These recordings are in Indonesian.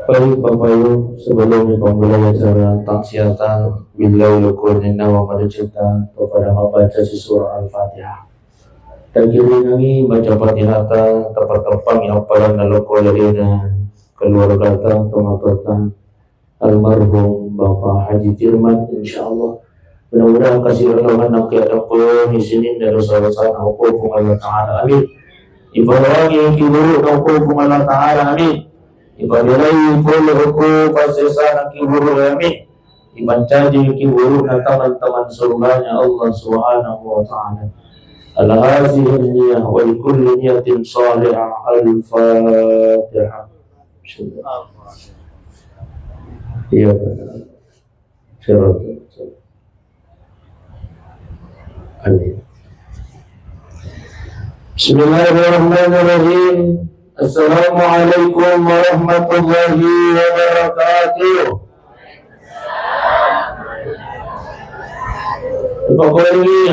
Baik Bapak Ibu, sebelum dimulai acara taksiatan billahi lakunina wa madacita kepada membaca si surah Al-Fatihah. Dan kiringangi baca Fatihah tepat-tepat yang paling nalakulina keluarga teman-teman almarhum Bapak Haji Firman, insyaallah. Mudah-mudahan kasih rahmat nak ada pun di sini dari sahabat hukum Allah Taala. Amin. Ibadah yang kiburu hukum Allah Taala. Amin. Ibadilai boleh hukum pasisana kiburu. Amin. Ibancaji kiburu na teman-teman surganya Allah Subhanahu wa Ta'ala. Al-hazihi niyah wa likulli niyatin salihah. Al-Fatihah. Iya benar. Syarat. Amin. Bismillahirrahmanirrahim. Assalamualaikum warahmatullahi wabarakatuh.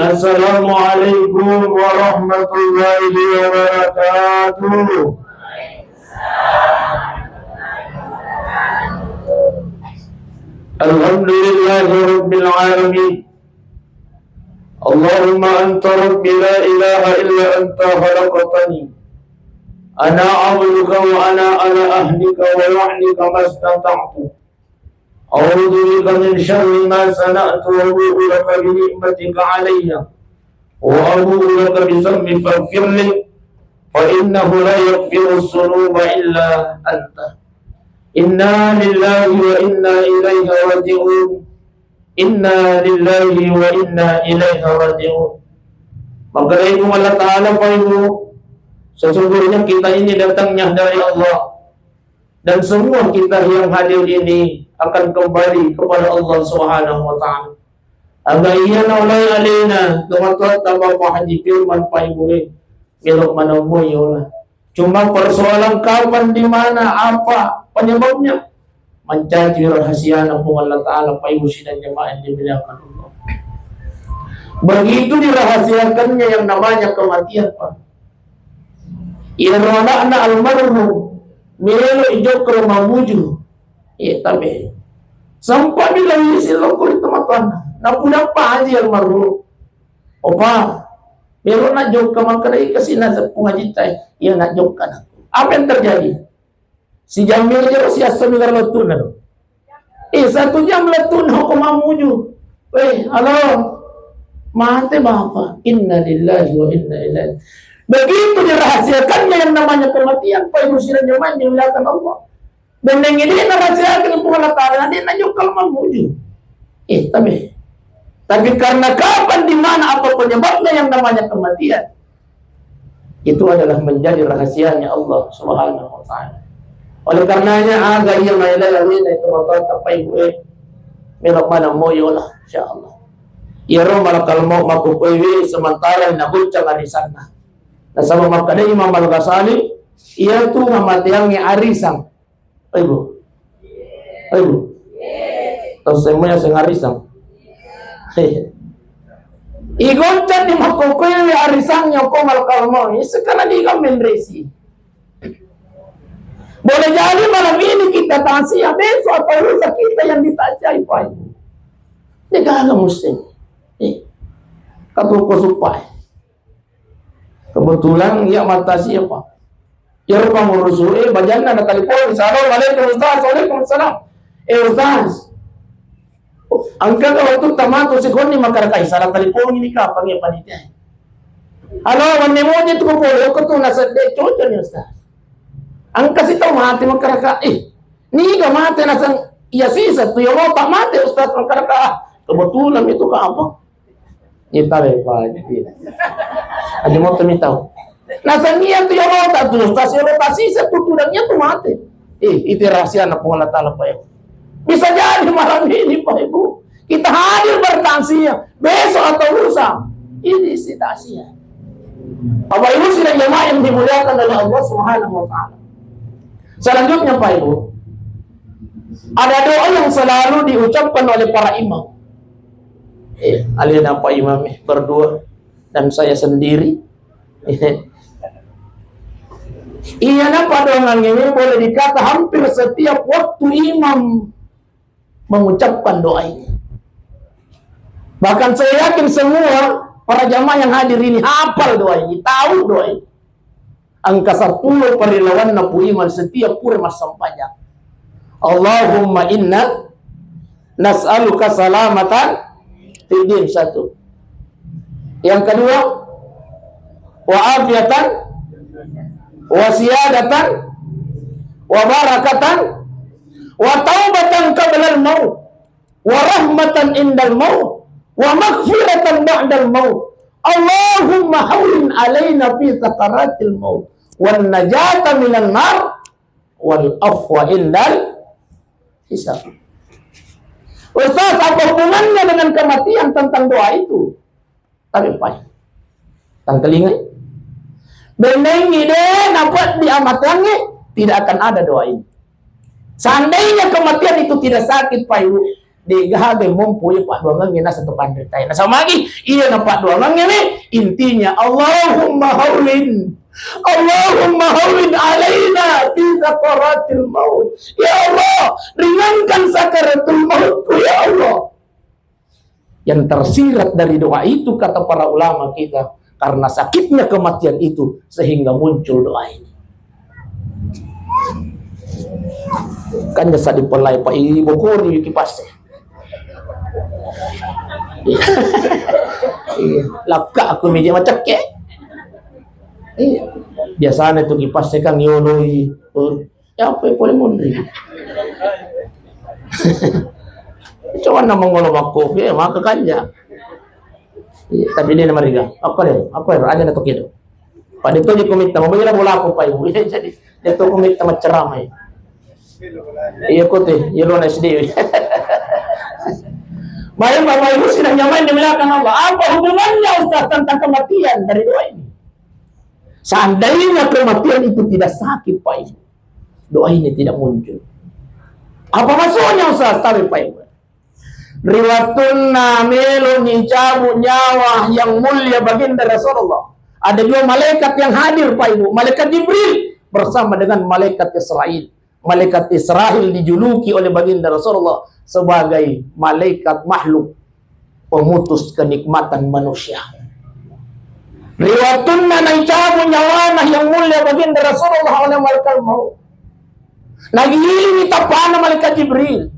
Assalamualaikum warahmatullahi wabarakatuh. Alhamdulillahi rabbil alamin. Allahumma anta rabbi la ilaha illa anta khalaqtani ana abduka wa ana ala ahdika wa wa'dika mastata'tu a'udzu bika min syarri ma sana'tu wa a'udzu laka bi ni'matika 'alayya wa a'udzu laka bi dhanbi faghfir li fa innahu la yaghfiru dhunuba illa anta. Inna lillahi wa inna ilaihi raji'un. Inna lillahi wa inna ilaihi raji'un. Maka Allah Ta'ala Pak Ibu, sesungguhnya kita ini datangnya dari Allah, dan semua kita yang hadir ini akan kembali kepada Allah Subhanahu wa Ta'ala. Aga iya na ulay alina tumatut tambah Pak Haji Firman Pak Ibu milok mana mo yola. Cuma persoalan kapan, di mana, apa penyebabnya, mencari rahasia ng Allah Ta'ala Pak Ibu dan jemaah yang dimuliakan Allah. Begitu dirahasiakannya yang namanya kematian Pak. Irwana na almarhum milo ijo ke rumah muju. Tapi sampai bilang isi lokal teman-teman. Napudak pa haji almarhum. Opa, milo na jok ka makarai kasi nasa pungaji tayo. Iya na jok ka na. Apa yang terjadi? Si Jamil aja si Asami letun na. 1 jam letun ako mamuju. Halo. Mate Bapak. Inna lillahi wa inna ilaihi. Begitu dirahasiakannya yang namanya kematian, Pak Ibu dan jemaah dimuliakan Allah. Dan yang ini dirahasiakan itu Allah Ta'ala, dia nanya kalau mamuju. Tapi karena kapan, di mana, apa penyebabnya yang namanya kematian, itu adalah menjadi rahasianya Allah Subhanahu wa Ta'ala. Oleh karenanya agak ia mailalawin itu Pak Ibu milok mana moyo lah, insyaallah. Iro malakal mau makukuwi sementara nabuncang di sana. Nah sama makanya Imam Al-Ghazali ia tuh ngamatiangnya arisang. Ibu. Tahu semuanya sing arisang. Igoncan di makukuwi arisangnya ko malakal mau. Sekarang di kamen resi. Boleh jadi malam ini kita tasya, besok atau lusa kita yang ditasyai Pak Ibu. Ini kagak muslim. Katuko supai. Kebetulan ya mata siapa? Ya pengurus bajan ada telepon. Assalamualaikum Ustaz. Waalaikumsalam. Ustaz. Angkat waktu tamatu sekon ni makarakai salah telepon ini kapan ya panitia. Halo, menemunya tu ko ko tu nasa de cocok ni Ustaz. Angka si tau mati makaraka. Ni ka mati nasa iya sisa tu yo tak mati Ustaz makaraka. Kebetulan itu ka apa? Itare Pak. Ada mau tahu. Nasa niya tu yo tak tu Ustaz yo tak sisa tu tudangnya tu mati. Itu rahasia na Allah Ta'ala Pak Ibu. Bisa jadi malam ini Pak Ibu kita hadir bertansia besok atau lusa. Ini situasinya. Bapak Ibu sudah jemaah yang dimuliakan oleh Allah Subhanahu wa Ta'ala. Selanjutnya Pak Ibu, ada doa yang selalu diucapkan oleh para imam. Alina Pak Imam berdua dan saya sendiri. Iya napa doangan ini boleh dikata hampir setiap waktu imam mengucapkan doa ini. Bahkan saya yakin semua para jamaah yang hadir ini hafal doa ini, tahu doa ini. Angka 10 perilawan napu iman setiap pura mas sampainya. Allahumma inna nas'aluka salamatan fiddin, satu. Yang kedua, wa afiatan wa siyadatan wa barakatan wa taubatan qablal maut wa rahmatan indal maut wa maghfiratan ba'dal maut. Allahumma hawlin alaina fi sakaratil maut wan najata minan nar wal afwa indal hisab. Ustaz, apa hubungannya dengan kematian tentang doa itu? Tapi apa? Tang telinga. Benengi deh, nampak di amatannya tidak akan ada doa ini. Seandainya kematian itu tidak sakit, Pak Ibu, digahagai mempunyai Pak Doangang ngena satu pandai. Nah, sama lagi, iya nampak Doangang ini intinya Allahumma hawlin alaina fi sakaratil maut. Ya Allah, ringankan sakaratul maut, ya Allah. Yang tersirat dari doa itu, kata para ulama kita, karena sakitnya kematian itu sehingga muncul doa ini. Kan jasa dipelai Pak Ibu kuri kipasnya. Iya, laka aku meja macam ke. Iya, biasanya itu kipasnya kan yoloi. Ya apa yang boleh mundi? Coba nama ngolong aku, ya maka kanja. Iya, tapi dia nama riga. Apa deh? Aja nato kido. Pada itu dia komit, mau bela bola aku Pak Ibu. Jadi dia tuh komit sama ceramah. Iya kote, yelo na SD. Baik Bapak Ibu sudah nyaman di belakang Allah. Apa hubungannya Ustaz tentang kematian dari doa ini? Seandainya kematian itu tidak sakit Pak Ibu, doa ini tidak muncul. Apa maksudnya Ustaz? Tapi Pak Ibu, riwatun namelu cabut nyawa yang mulia baginda Rasulullah. Ada dua malaikat yang hadir Pak Ibu. Malaikat Jibril bersama dengan malaikat Israel. Malaikat Israel dijuluki oleh baginda Rasulullah sebagai malaikat makhluk pemutus kenikmatan manusia. Riwatun nanaicabu nyawana yang mulia baginda Rasulullah oleh malaikat maut. Nagihili tapana malaikat Jibril.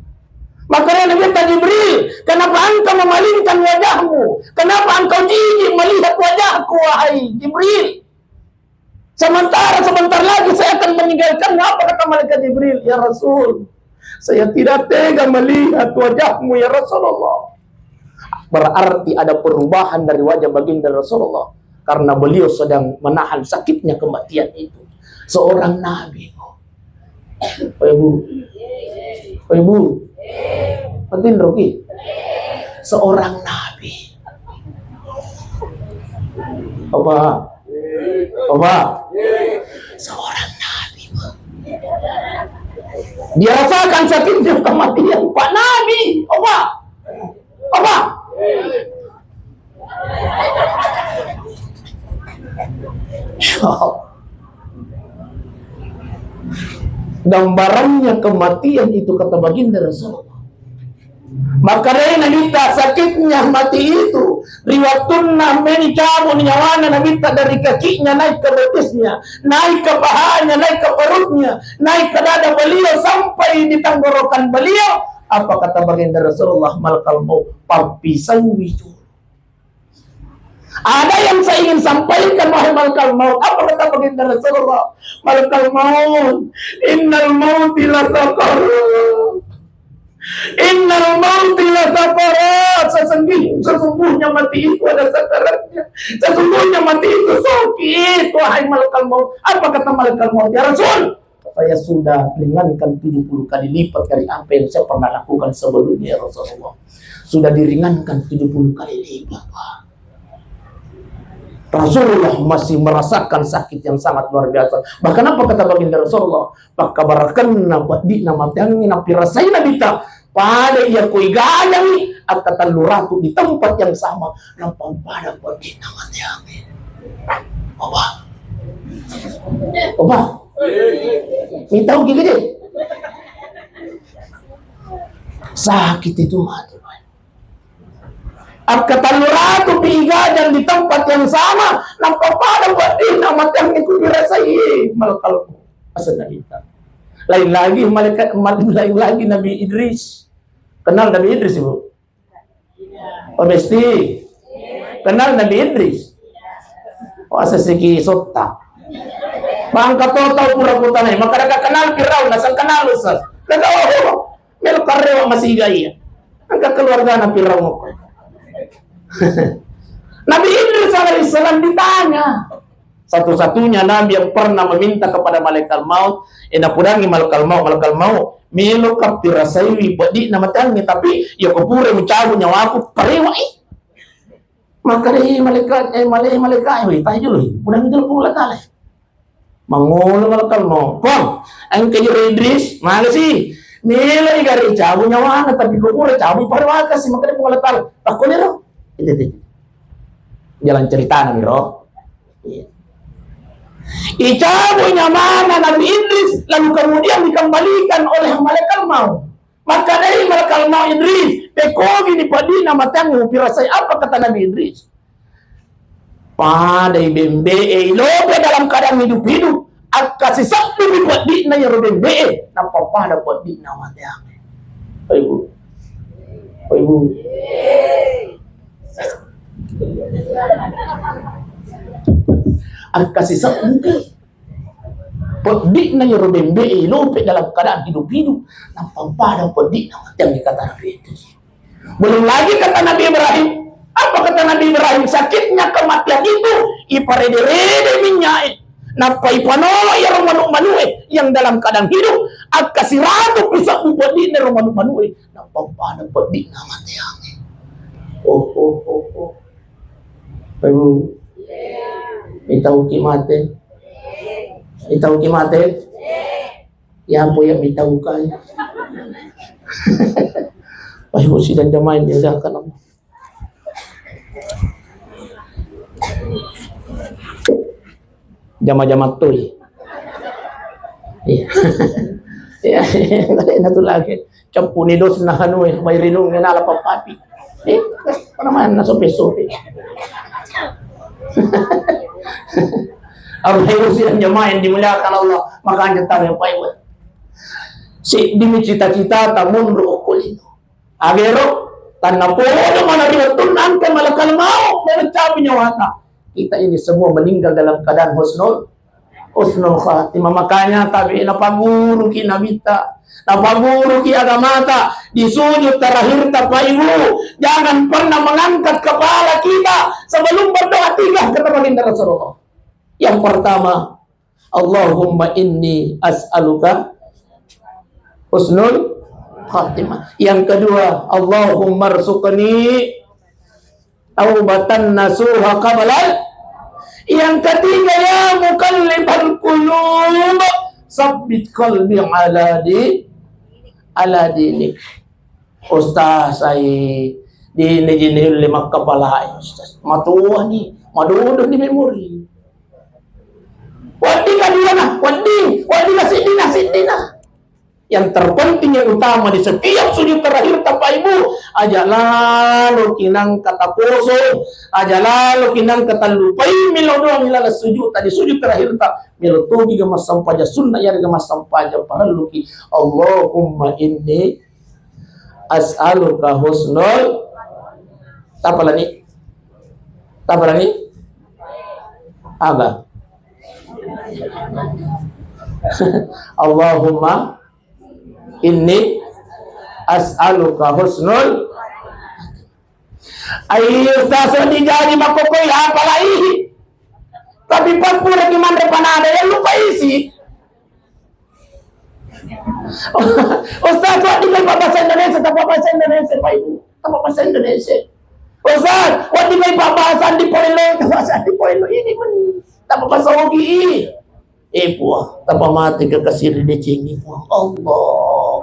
Maka Nabi Jibril, kenapa engkau memalingkan wajahmu? Kenapa engkau jijik melihat wajahku, wahai Jibril? Sebentar lagi saya akan meninggalkanmu. Apa kata malaikat Jibril? Ya Rasul, saya tidak tega melihat wajahmu ya Rasulullah. Berarti ada perubahan dari wajah baginda Rasulullah karena beliau sedang menahan sakitnya kematian itu. Seorang nabi. Pak Ibu, penting Roki. Seorang nabi. Apa? Seorang nabi. Dia rasakan sakitnya kematian Pak Nabi. Apa? Gambarannya kematian itu kata baginda Rasulullah. Maka dari nabita sakitnya mati itu, riwatuna menicabun nyawana nabita dari kakinya naik ke betisnya, naik ke pahanya, naik ke perutnya, naik ke dada beliau sampai di tenggorokan beliau. Apa kata baginda Rasulullah? Malakal maut papisan wicu. Ada yang saya ingin sampaikan wahai malakal maut. Apa kata baginda Rasulullah? Malakal maut, innal mauti la sakarat. Innal mauti la sakarat. Sesungguhnya mati itu ada sakaratnya. Sesungguhnya mati itu sakit, wahai malakal maut. Apa kata malakal maut? Ya Rasul, saya sudah ringankan 70 kali lipat dari apa yang saya pernah lakukan sebelumnya ya Rasulullah. Sudah diringankan 70 kali lipat, Pak. Rasulullah masih merasakan sakit yang sangat luar biasa. Bahkan apa kata baginda Rasulullah? Pakabarakan nabat di nama tiangin napi rasai nabita pada ia kui gayangi atau luratu di tempat yang sama nampak pada baginda nama tiangin. Apa? Opa, may tahu gini. Sakit itu mati. At katalurado biigadan di tempat yang sama, nampapadang wadin amat yang itu dirasai malakal asal kita. Lain lagi Nabi Idris. Kenal Nabi Idris, Ibu? Oh, mesti. Kenal Nabi Idris? Oh, asa siki sotta. Bangka total pura putanay. Maka kenal Firaun, nasang kenal usas. Kata, oh, melo karewa masigaya. Ang keluarga na Firaun mo. Nabi Idris alaihissalam ditanya. Satu-satunya Nabi yang pernah meminta kepada malaikat maut, enapudangi malaikat maut, melo kaptirasaiwi badi nama tangi, tapi ya kupure mencabut nyawaku parewa maka deh malaikat tayo dulu, udah ngidul pula tali. Mangulo malaikat maut, kong, ang kayo Idris, mana sih? Melo igari cabut nyawana, tapi kupure cabut parewa kasi maka deh pula tali. Aku nih roh, itu jalan cerita nih roh. Icabunya mana Nabi Idris, lalu kemudian dikembalikan oleh malaikat maut. Maka dari malaikat maut Idris, pekogi di padina matangmu pirasai apa kata Nabi Idris? Pada bembe lobe dalam keadaan hidup akasi sabtu di padina yang bembe nampak pada padina matang. Ibu. Ang kasih sabtu pedik na yung rubembe lupe dalam keadaan hidup nampak pada pedik na yang dikata Nabi itu. Belum lagi kata Nabi Ibrahim. Apa kata Nabi Ibrahim? Sakitnya kematian itu iparede-rede minyak napa ipanolo yang manu-manue yang dalam keadaan hidup akasi ratu bisa pedik na manu-manue nampak pada pedik na matiang. Oh. Baru itaw kimate. Yan po yung itaw kaya. Ay mo silang jamain nila ka naman. Jama-jama to eh. Na to lagi. Champunidos na ano eh. May rinong na nalapapapi. Ano naman, nasupi-supi. Ang hayo silang jamain, dimuliakan Allah, makanya tayo yung paiwan. Si dimi cita-cita tamun ro kulino. Agero tanapolo mana diutunan ke malakal mau mencapai nyawata. Kita ini semua meninggal dalam keadaan husnul khatimah. Makanya tabi napaguru ki nabita, napaguru ki agamata, di sujud terakhir tapaimu. Jangan pernah mengangkat kepala kita sebelum berdoa 3 kata baginda Rasulullah. Yang pertama, Allahumma inni as'aluka husnul khatimah. Yang kedua, Allahumma rzuqni taubatan nasuha qablal. Yang ketiga, ya mukallibal qulub sabbit qalbi ala dinik. Ustaz saya di nejinil 5 kepala Ustaz. Matuwa ni, madudo ni memori. Wadi kadina, wadi sidina. Yang terpenting yang utama di setiap sujud terakhir tapaimu, aja lalu kinang kata poso, aja lalu kinang kata lupai milodoang ilala sujud tadi sujud terakhir tak milotogi gamas sampaja sunnah ya gamas sampaja paraluki. Allahumma inni as'aluka husnul tapalani apa? Allahumma inni as'aluka husnul. Ay Ustaz di jadi makokoy apalai. Tapi pagpura gimana panada yang lupa isi. Ustaz di may bahasa Indonesia tapos bahasa Indonesia pa ibu. Tapos bahasa Indonesia. Ustaz di may bahasa di poilo ini mani. Tapos bahasa ogi. Puah, tanpa mati kekasih di cini puah. Allah.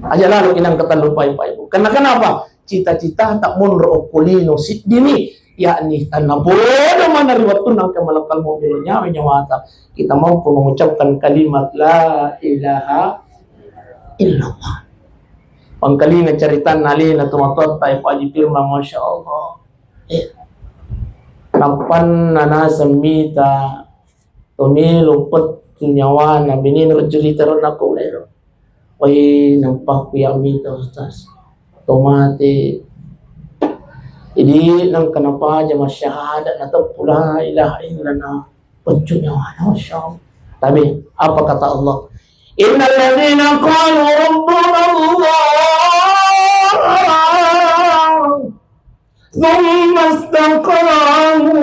Aja lalu kinang kata lupa ibu. Karena kenapa? cita-cita tak munro kulino sidini yakni tanabodo manariwatun ang kamalakal mo bilonya menyawata kita mampu mengucapkan kalimat la ilaha illallah. Pangkalingan caritan nalina tumatot tayo paji firma masya Allah. Nampan nanasam mita tumilo pot tunyawana binino julita ron ako lero. Wai nampak kuya mita ustaz. Tomate ini nang kenapa aja masyahadat atau pula ilaha illallah pencunya masya Allah. Tapi apa kata Allah? Innal ladzina qalu rabbuna Allah tsumma istaqamu.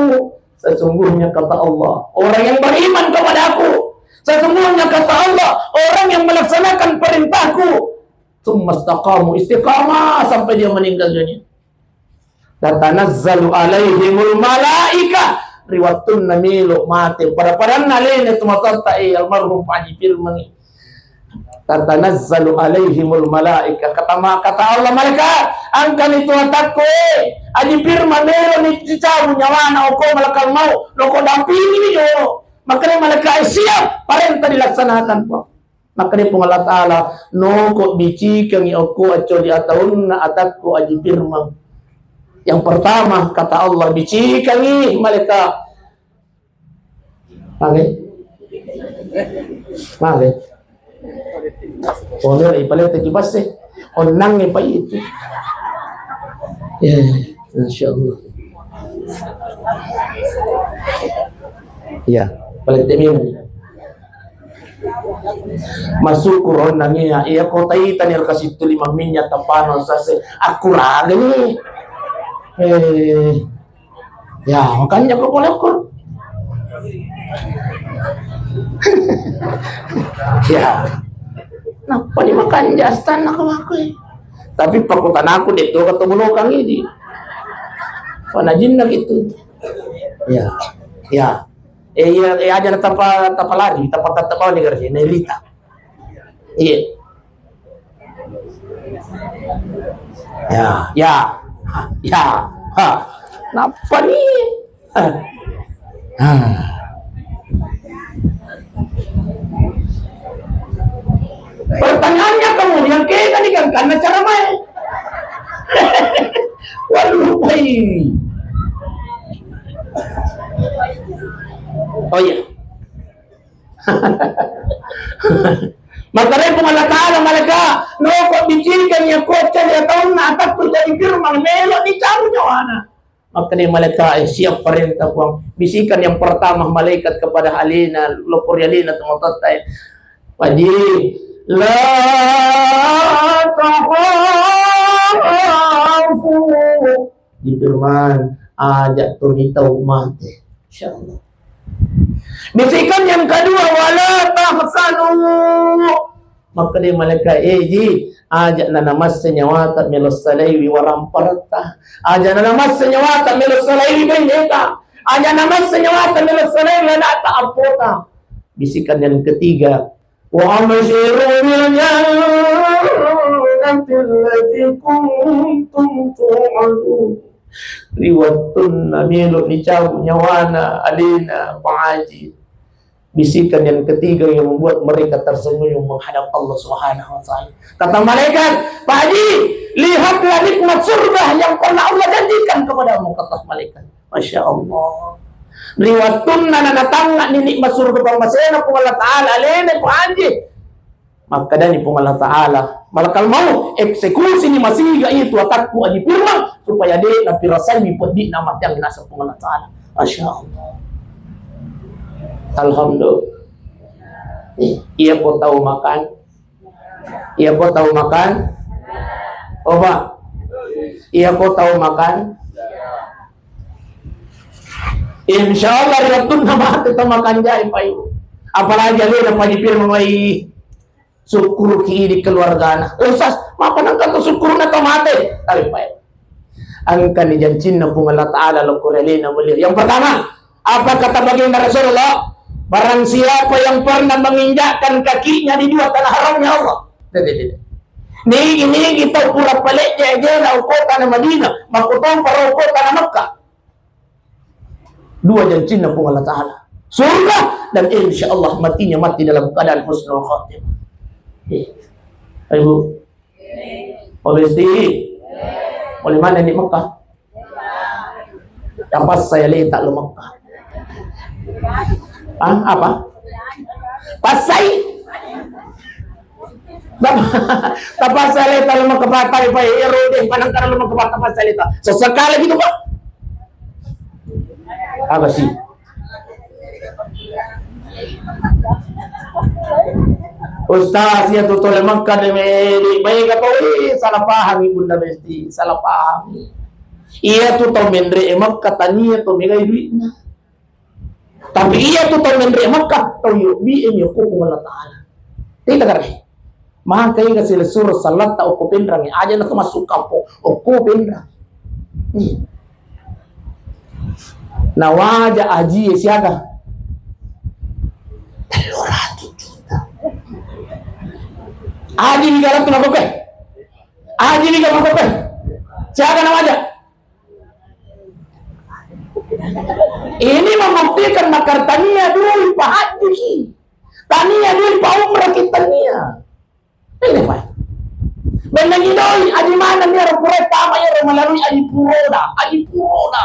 Sesungguhnya kata Allah, orang yang beriman kepadaku. Sesungguhnya kata Allah, orang yang melaksanakan perintahku. Tsumma istaqamu, istiqamah sampai dia meninggal dunia. Tatanazzalu alaihimul malaika riwatun namilu mati pada nalene tumatata almarhum Haji Firman. Tatanazzalu alaihimul malaika kata Allah malaikat angkan itu atakku Haji Firman mero ni cicawu nyawana oko malakal mau loko dampingi yo makanya malaikat siap perintah dilaksanakan po. Makanya Allah Ta'ala noko bici kang oko aco di ataun na atakku Haji Firman. Yang pertama kata Allah bici kami malaikat. Mage. Oleh ipalit kibas onang pa itu. Ya, insyaallah. Ya, palit demi. Masuk kuron nangnya iya kota itanir kasih tu 5 minyak tapano sase akurat ni. Ya makanya kok boleh kok. Ya, napa ni makan jastan nak makai. Tapi pakutan aku dito ketemu kang ini. Panajin na gitu. Ya, ya. Iya aja tapa lari, tapa ni kerja, nelita. Iya. Ya. Napa nih? Pertanyaannya kemudian kita nih kan karena cara main. Waduh, oh iya. Makanya Allah Ta'ala mereka no kok bijikan ya kocak ya tahun na atak terjadi firman melo di carunya wana. Makanya mereka siap perintah buang bisikan yang pertama malaikat kepada Alina lopor Alina teman-teman Paji la takhafu di firman ajak tunita umat insyaallah. Bisikan yang kedua wala tahsanu. Maka dia malaikat ji ajak na namas senyawata melos salaiwi waram parta. Ajak na namas senyawata melos salaiwi bendeka. Ajak namas senyawata melos salaiwi la ta'apota. Bisikan yang ketiga wa amshiru bil jannati allati kuntum tu'adun. Riwatun namilu nicawu nyawana alina pa'aji. Bisikan yang ketiga yang membuat mereka tersenyum menghadap Allah Subhanahu wa Ta'ala. Kata malaikat, Pak Haji, lihatlah nikmat surga yang pernah Allah janjikan kepadamu, kata malaikat. Masya Allah. Riwatun nanatangga ni nikmat surga pangmasena pung Allah Ta'ala alina Pak Haji. Maka dari pung Allah Ta'ala malakal mau eksekusi ni masiga itu atakku Haji Firman supaya dia napi rasai pedi nama yang nasa pung Allah Ta'ala. Masya Allah. Alhamdulillah. Ia kau tahu makan? Ia kau tahu makan? Oba. Ia kau tahu makan? Insyaallah riwatun nama kita makan jai payu. Apalagi ada Haji Firman mai syukur ki di keluarga. Ustaz, makan angka tu syukur na tomate. Tapi payu. Angka ni janjin na pung Allah Ta'ala lokorelina mulia. Yang pertama, apa kata baginda Rasulullah? Barang siapa yang pernah menginjakkan kakinya di dua tanah haramnya Allah. Ini kita pura pelik je na kota na Madinah, makutong para kota na Makkah. Dua janji na po Allah Ta'ala. Surga dan insya Allah matinya mati dalam keadaan husnul khatimah. Ayo Bu. Oleh oleh mana di Mekah? Dapat saya lihat lo Mekah. Apa? Pasai. Dapat saya lihat lo Mekah patay pa erode panangkan lo Mekah dapat saya lihat. Sesekali gitu Pak. Apa sih? Ustaz ya tutul Makkah demi baik apa salah paham Bunda Besti, salah paham. Iya tuh tau mendre Makkah tania tuh megai duitnya. Tapi iya tuh tau mendre Makkah tau yuk bi yo ko Allah Taala. Tidak kare. Maka ini kasih surah salat tau ko pendrang aja nak masuk kapo ko pendrang. Nah wajah haji siaga 300 juta. Haji ni galak tu nak kope. Haji ni galak kope. Siaga nama aja. Ini membuktikan makar tania dulu Pak Haji. Tania dulu Pak Umrah kita nia. Ini Pak. Benar gidoi haji mana ni orang pura tama ya melalui haji puroda, haji puroda.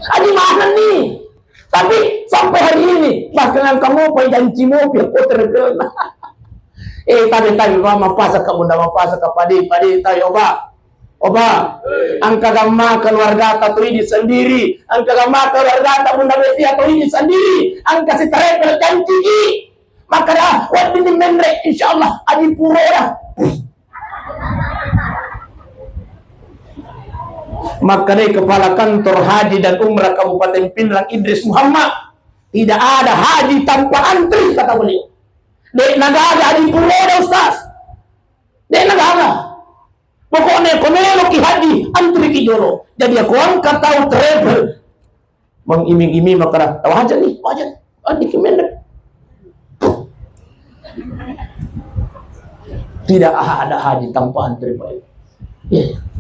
Haji mana nih? Tapi sampai hari ini bahkan kamu pai janji mobil kau terkena. Tadi mama pasak ke bunda pasak ke padi tayo oba angka gamma keluarga atau ini sendiri angka gamma keluarga atau bunda besi atau ini sendiri angka si terepel janji maka dah wadin menrek insyaallah haji puro dah. Maka dari kepala kantor haji dan umrah Kabupaten Pinrang Idris Muhammad, tidak ada haji tanpa antri kata beliau. Dek negara haji pulau dah Ustaz. Dek negara. Pokoknya komelo ki haji antri ki joro. Jadi aku angkat tahu travel. Mengiming-iming maka tahu aja nih, haji kemendek. Tidak ada haji tanpa antri Pak. Yeah.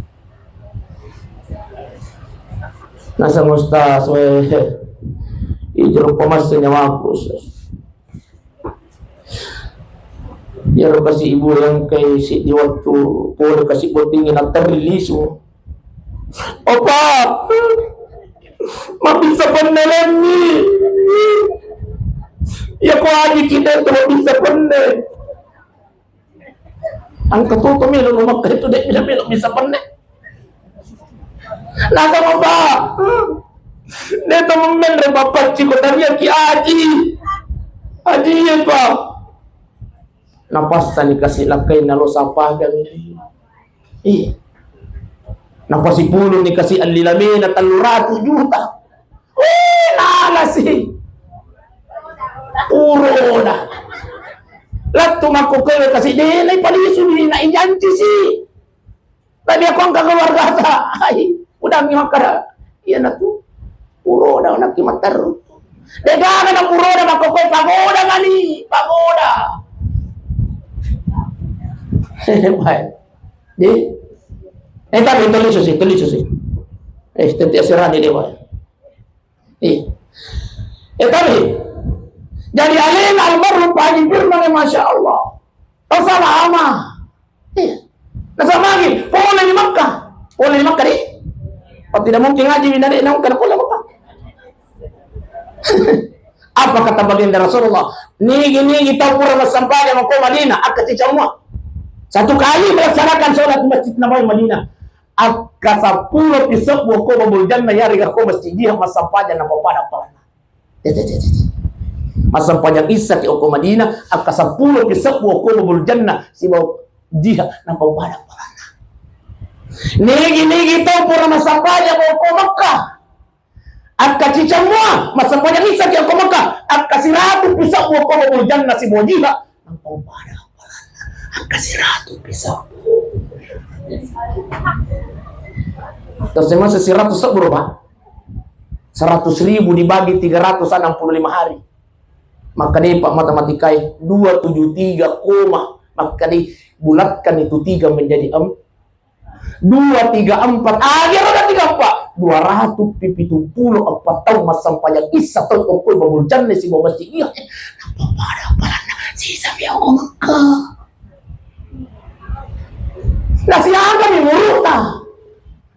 Nasa Ustaz ijro pamasnya mampus. Biar kasih ibu yang kayak si di waktu boleh kasih botingin atau rilis opa mabisa pandalan ni ya ko haji kita tuh bisa pandai ang katuto milo lumak itu dek bila bisa pandai. Nasa mo ba? Neto mo men bapak ciko tanya ki Haji yan pa. Napas ni kasih lakay na lo sapagan. Napasipulo ni kasih alilame na 300 juta. Nalasi. Puro na. Lahat tumakukayo kasi dinay paliso ni na inyanti si. Tadi ako ang kakeluarga ta. Ay. Udah makara iya na tu puro na nak kimatar dega na puro na makokoy pagoda ngani pagoda baik di tapi tulis sih tenti asirani dewa tapi jadi alin almarhum Pak Haji Firman masya Allah sama ama sama lagi boleh di Makkah di oh, tidak mungkin haji minari nang kana pula apa? Apa kata baginda Rasulullah? Nigi kita pura masampaya mako Madinah akati semua. Satu kali melaksanakan sholat Masjid Nabawi Madinah. Aka 10 pisau ko babul janna yari ko masjid dia masampaya na papada pala. Masampaya isa ki ko Madinah aka 10 pisau ko babul janna si baw dia na papada pala. Nigi tahu pura masampaya mau ke Mekah. Akka cicamua masampaya isa ki ko Mekah. Akka 100 pisau ko babul janna si baw dia na papada pala. Akka 100 pisau. Terus emang 100 berapa? 100.000 dibagi 365 hari. Maka dia Pak Matematikai 273, maka dibulatkan itu 3 menjadi 2, 3, 4. Akhir ada 3, 4. 270 tahun masampaya kisah tahun ukul babul jannah si bawa masjid iya. Nampak pada palana si sampai aku Mekah. Nah siapa nih mulut tak?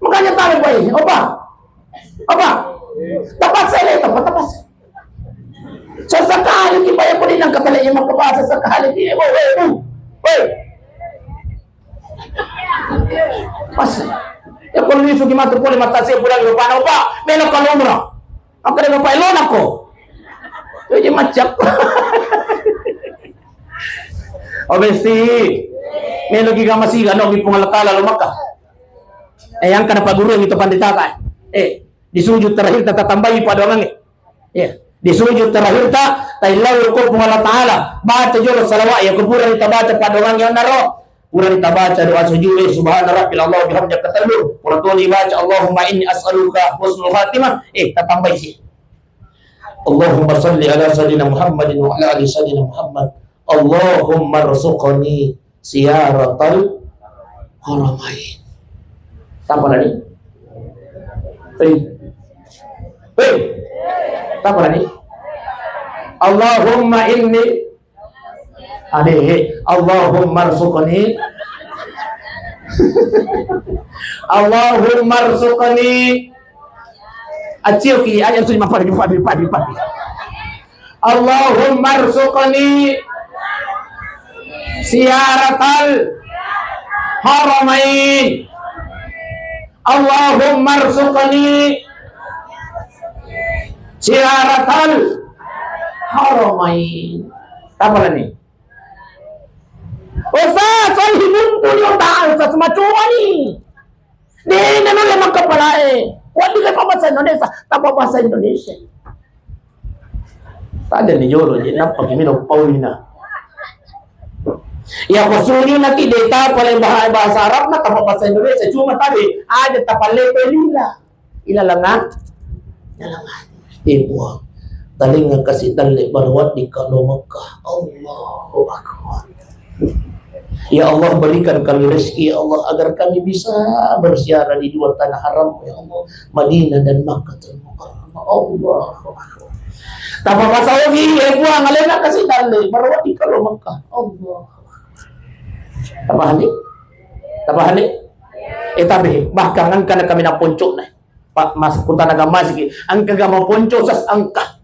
Makanya tahu baik. Apa? Tepat saya tepat. Sesekali kita yang pernah kata yang mau kebahasa sesekali dia. Woi. Pas. Ya kalau ni sugi matu boleh mata saya pulang ke mana Pak? Belok ke umrah. Aku dah lupa elon aku. Jadi macam. Obesti. Melogi ka masih ano gi pangalakala lumaka. Yang kana paguro ito panditakan. Disujud terakhir tatatambayi pada orang disujud terakhir tailaw ko pangala taala. Baca jolo salawat ya kuburan itabaca pada orang yang naro. Kurang itabaca doa sujud subhana rabbil Allah bihamdika katalu. Kurang baca Allahumma inni as'aluka husnul khatimah. Tatambayi sih. Allahumma salli ala sayyidina Muhammadin wa ala ali sayyidina Muhammad. Allahumma rzuqni siyaratal haramain. Apa lagi? Apa lagi? Allahumma inni Allahumma rzuqni Allahumma rzuqni Acil ki ayat sudah mafar padi. Allahumma rzuqni siyaratal haramain. Allahumma rzuqni siyaratal haramain. Apa lagi? Ustaz, saya hidup punya tahu semacam ni. Dia nak lemah kepala Wadi ka bahasa Indonesia, tanpa bahasa Indonesia. Tadi ni jolo je nampak kami nak Paulina. Ya kusuri nanti data paling bahasa Arab na tanpa bahasa Indonesia. Cuma tadi ada tapale pelila. Ilalangan. Ibu. Talinga kasih dalek barawat di kalau Mekah. Allahu Akbar. Ya Allah berikan kami rezeki ya Allah agar kami bisa berziarah di 2 tanah haram ya Allah Madinah dan Makkahul Mukarramah. Allahu Akbar. Tanpa bahasa lagi ya buang alena kasih dalek barawat di kalau Mekah. Allah. Tabahan ni? Tabi bahkan angka kami na poncok na. Pak mas punta na gamas iki. Angka gama poncok sas angka.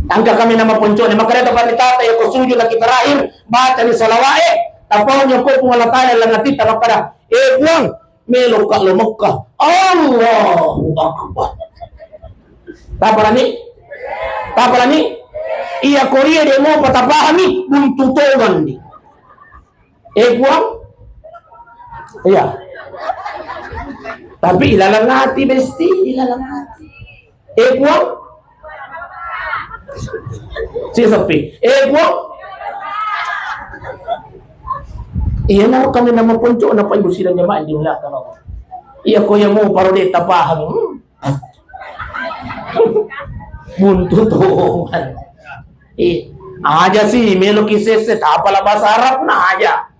Angka kami nama poncok ni makanya dapat ditata ya kusujud lagi terakhir baca ni salawat tapau ko pungalataya lang natita makara buang melo ka lo Mekah. Allahu Akbar. Tapala ni iya Korea dia mau patapahami buntutogan di buang iya tapi ilalang hati besti buang si sepi buang iya na kami nama poncok na pa ibu silang jamaah di belakang ako iya ko yang mau parodi tapahang buntutongan aja sih melo kisese tapala bahasa Arab na aja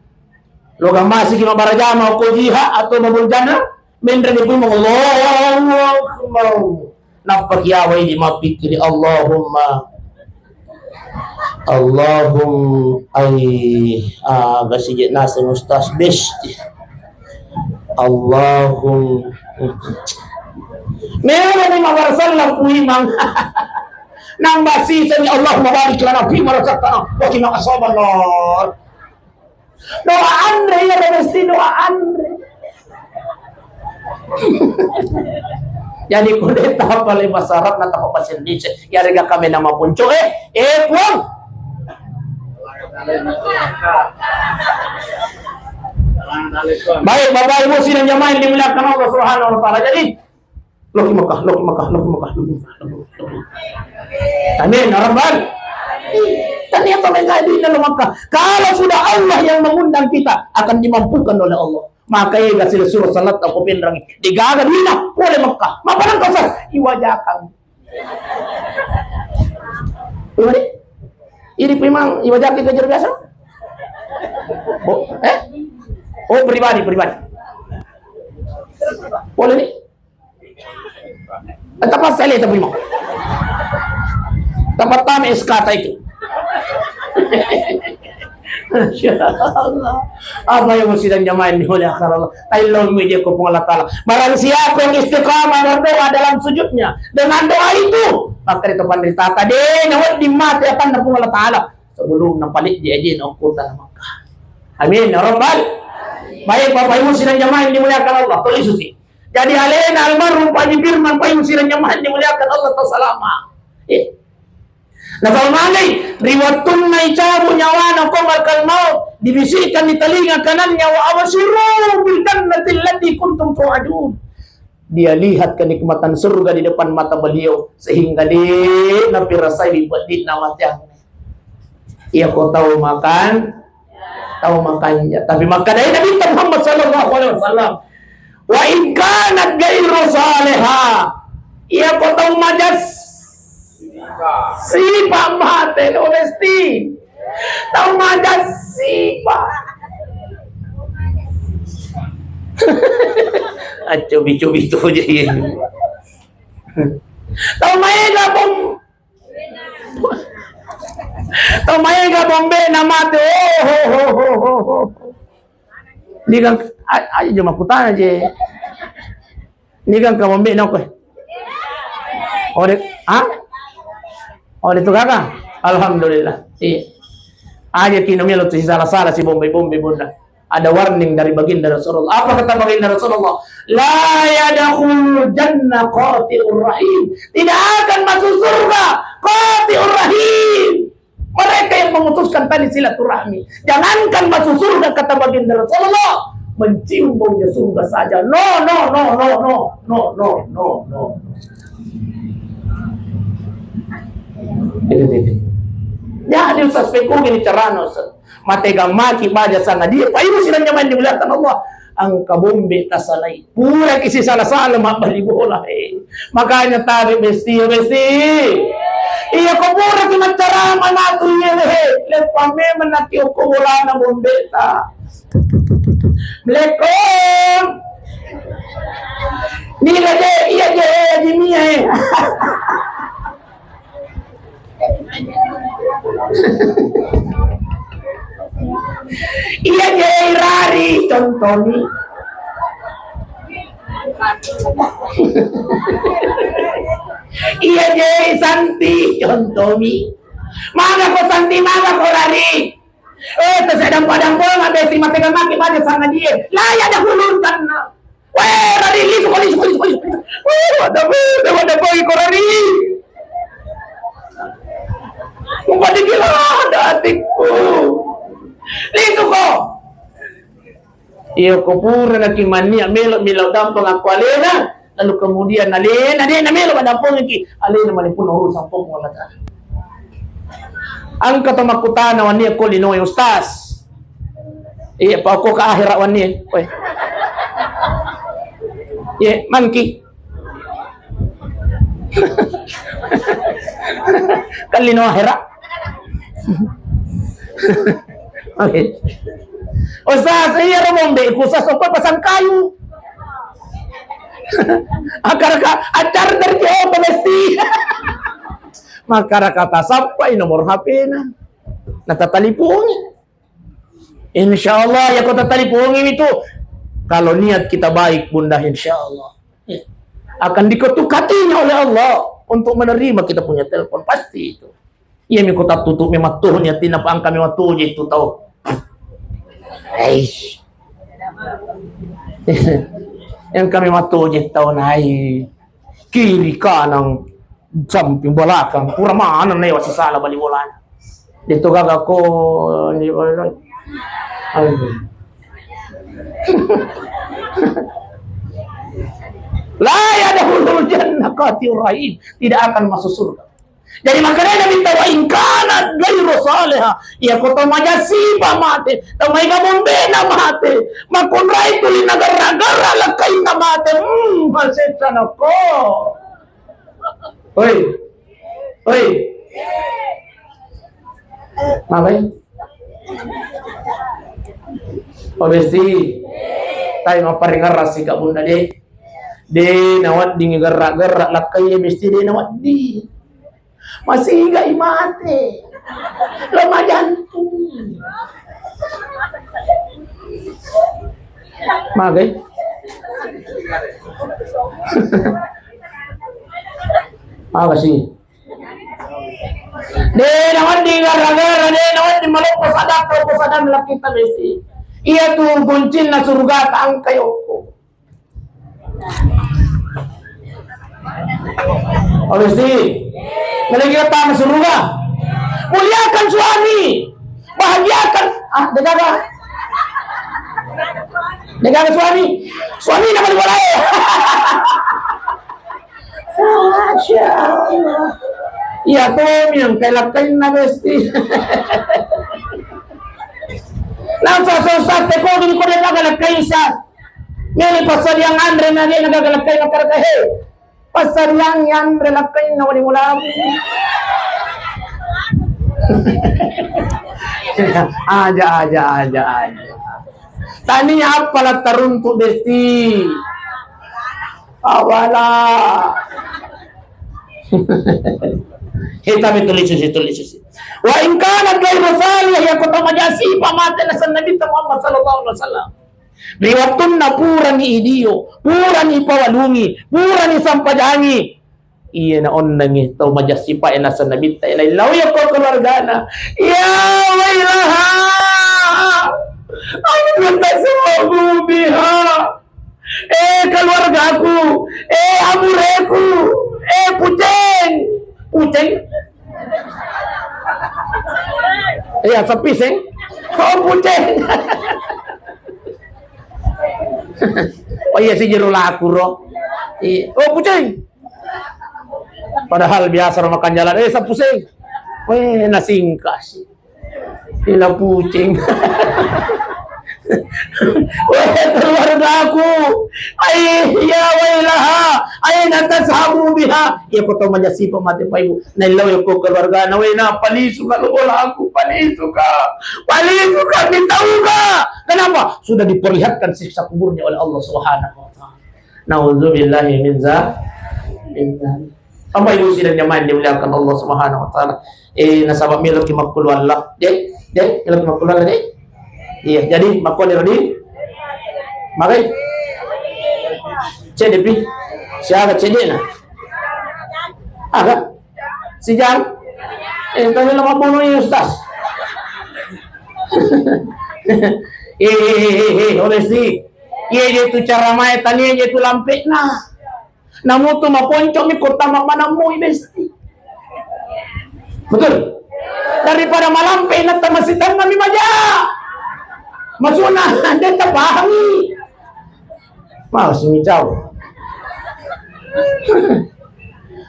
lo gamasi kima barajama ko jiha atau mabunjana mendra ni pun Allahu Akbar napak yawai di mapikiri gasijit nasa mustas besti meron ni mawarasal lang puimang nang basisa ni Allah mabarik lana fi marasakana wa kina asaban Lord doa Andre ya mesti doa Andre. Jadi kudeta paling masyarakat na tapapas Indonesia ya rega kami nama punco puang baik Bapak Ibu sidang jamaah yang dimuliakan Allah Subhanahu wa taala. Jadi Loki Mekah. Amin ya rabbal. Ternyata mereka di dalam Mekah. Kalau sudah Allah yang mengundang kita akan dimampukan oleh Allah. Maka ya gasir surah salat aku pinrang digaga dina oleh Mekah. Mapanan kau sah iwajakan. Ini memang iwajakan kejar biasa. Oh, oh pribadi. Boleh nih. Tempat saya lihat prima. Tempat kami SKT itu. Masya Allah. Apa yang mesti dan jamaah ini oleh akar Allah. Tailul media ko pong Allah Ta'ala. Barang siapa yang istiqamah berdoa dalam sujudnya dengan doa itu, maka itu penderita tadi nawat di mati akan na pong Allah Ta'ala sebelum napalit di ajin o kota na Makkah. Amin ya Rabbal. Baik Bapak Ibu sidang jamaah yang dimuliakan Allah. Tulis suci. Jadi alena almarhum Pak Haji Firman Pak Ibu sidang jamaah yang dimuliakan Allah Ta'ala. Nah kalau manay, riwatun na icabu nyawa na komal maut, dibisikkan di telinga kanannya, wa awasiru bil jannati allati kuntum tu'adun. Dia lihat kenikmatan surga di depan mata beliau, sehingga dia napirasai di badit nawatnya. Ia kau tahu makannya, tapi maka dari Nabi Muhammad sallallahu alaihi wasallam, wa in kanat ghairu salihah, ia kau tahu majas sipa mate honesty tahu majas sipa cobi itu jadi tahu maega bombe na mate ni kan aja cuma kutanya je ni kan ka bombe na ko Oh itu kakak, alhamdulillah. Iya. Aja kinomnya lo tuh salah si bombe bunda. Ada warning dari baginda Rasulullah. Apa kata baginda Rasulullah? La yadkhul jannah qati'ur rahim. Tidak akan masuk surga qati'ur rahim. Mereka yang memutuskan tali silaturahmi. Jangankan masuk surga kata baginda Rasulullah, mencium baunya surga saja. No. Jadi Ustaz Peko gini carano matega maki baja sana dia pa ibu sidang nyaman dimuliakan Allah ang kabombe tasalay pura kisi salah mabali bola makanya tabi besti iya ko pura kimatara manatu ye le pame manati ko wala na bombe ta Mlekom nila je iya je jimia iya jai rari contoni iya jai santi contomi mana ko santi mana ko rari tersedang padang bola ngabe si matega maki pada sana dia laya dah hulurkan rari lisu ada boy ko rari Mumpadi gila ada atikku. Litu ko. Iyo ko pura na kimania melo dampang ako alena. Lalu kemudian alena melo dampang iki alena malipun urusan pong wala ta. Ang katamakutana wani ko linoy ustaz. Iya pa ako ka ahira wani. Oy. Ye manki. Kalino ahira. Okay. Ustaz, iya romombe kusas apa pasang kayu. Acar dari jauh pasti. Maka kata sampai nomor HP na. Natatalipungi. Insyaallah ya kota talipungi itu. Kalau niat kita baik bunda insyaallah. Akan diketukatinya oleh Allah untuk menerima kita punya telepon pasti itu. Iya mi kota tutup memang tuhnya tinapang kami waktu itu tahu. Eish. Yang kami waktu tahu naik kiri kanan samping belakang pura mana lewat salah balik bolanya. Dito gagak ko ni La yadkhulul jannah qati'ur rahim, tidak akan masuk surga. Jadi makanya Nabi tahu ingkanat ghairu salihah, ya kota majasi pa mate, tamay ka bombena mate, makunray tuli nagar-nagara lakay na mate, masita na ko. Hoy. Mamay. Oh besti, tayo maparingaras si Kak Bunda de. De nawat di gerak-gerak lakai besti de nawat di. Masih gak imate. Lemah jantung. Magai. Kasih. De nawat di gerak-gerak de nawat di malopos ada laki kita besti. Iya tuh kuncin na surga taang kayo. Oh besti, nalagyan tayo na surga. Muliakan suami, bahagiakan. Degaga suami naman wala eh. Masya Allah. Iya tuh yang kailakain na besti. Nasa sosate ko din ko nagagalakay sa ngayon pasal yang Andre na din nagagalakay na karagahe pasal yang Andre lakay na wali mula aja taninya apalah teruntuk besti awala kita tulis. Wa in kana ghayra salih ya kutama jasi pamate na sa Nabi Muhammad sallallahu alaihi wasallam. Riwatun na purani idiyo, purani pawalungi, purani sampajangi. Iya na on nangi tau majasi pa ina sa Nabi ta ila lawiya ko keluargana. Ya wailaha. Aku minta semua biha. Keluargaku, amureku, puceng. Iya, sepising. Oh, puceng. Oh iya si jero laku roh. Oh, puceng. Padahal biasa makan jalan, sapusing. Weh, nasingkas. Ila pucing. Wah keluarga aku, ya wailaha, natashabu biha. Ya kau majasi pemati paibu. Nailaw ya ko keluarga na na palisu ka lola aku, palisu ka bintau ka. Kenapa? Sudah diperlihatkan siksa kuburnya oleh Allah Subhanahu wa taala. Nauzubillahi min dzalik. Apa itu sidang nyaman dimuliakan Allah Subhanahu wa taala. Nasabab milok makul Allah. Dek, milok makul Allah dek. Iya, jadi makon ini makai CDP siapa CD na agak si jam tanya lama bono ya ustaz honesti iya itu cara main tanya itu lampet namu tu maponcok mi kota mana mu besti betul daripada malampe na tamasitan kami maja masuna anda tak pahami malas micau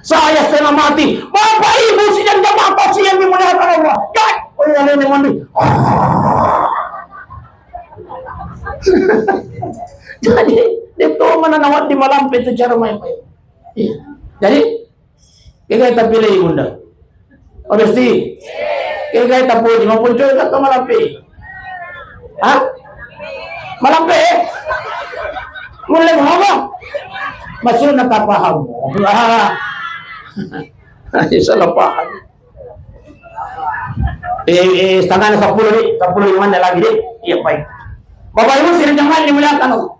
saya setengah mati bapak ibu sidang jamaah pasti yang dimuliakan Allah kan oh yang ini mandi jadi itu mana nawat di malam itu cara main jadi kita pilih bunda oh mesti kita puji maupun juga atau malam hah? Malampe? Mulai ngomong? Masih nak paham? Salah paham. Setengah 10 nih, 10 mana lagi deh? Iya baik. Bapak Ibu sini jangan dimuliakan Allah.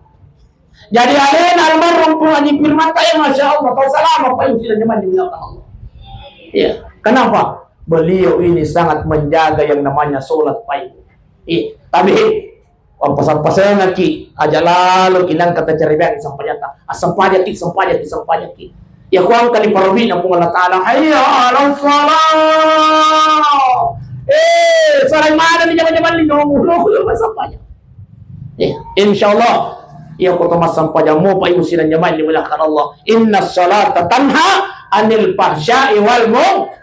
Jadi alena almarhum Haji Firman Tayo Masya Allah. Kau salam Bapak Ibu sini jangan dimuliakan Allah. Iya. Kenapa? Beliau ini sangat menjaga yang namanya sholat pagi. Tapi pasal-pasal ngaki aja lalu kinang kata cerita sampajata sampajati ya kuang kali parobi na pung Allah Ta'ala hayya ala salat saray mana ni jaman-jaman ni nomulo sampajat insyaallah ya ko to masampaja mo pa iusiran jaman ni mulahkan Allah inna salata tanha anil fahsya'i wal munkar.